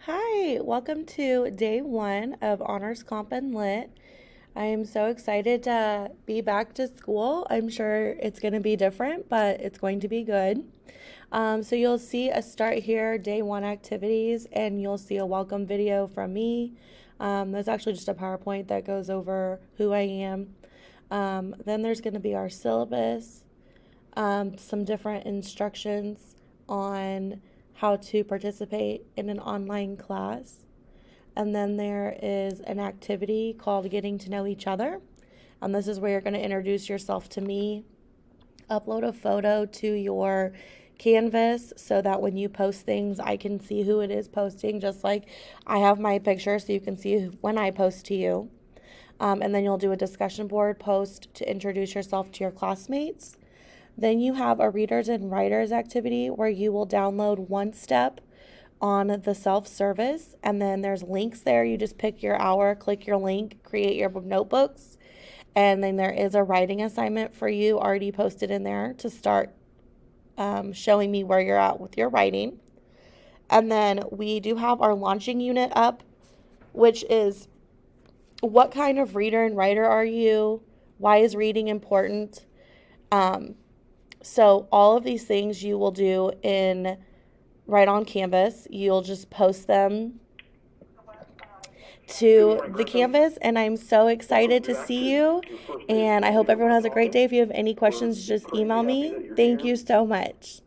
Hi, welcome to day one of Honors Comp and Lit. I am so excited to be back to school. I'm sure it's going to be different, but it's going to be good. So you'll see a start here, day one activities, and you'll see a welcome video from me. That's actually just a PowerPoint that goes over who I am. Then there's going to be our syllabus, some different instructions on how to participate in an online class. And then there is an activity called Getting to Know Each Other. And this is where you're going to introduce yourself to me, upload a photo to your Canvas so that when you post things, I can see who it is posting, just like I have my picture so you can see when I post to you. And then you'll do a discussion board post to introduce yourself to your classmates. Then you have a readers and writers activity where you will download one step on the self-service, and then there's links there. You just pick your hour, click your link, create your notebooks, and then there is a writing assignment for you already posted in there to start showing me where you're at with your writing. And then we do have our launching unit up, which is what kind of reader and writer are you? Why is reading important? So all of these things you will do in right on Canvas. You'll just post them to the Canvas, and I'm so excited to see you. And I hope everyone has a great day. If you have any questions, just email me. Thank you so much.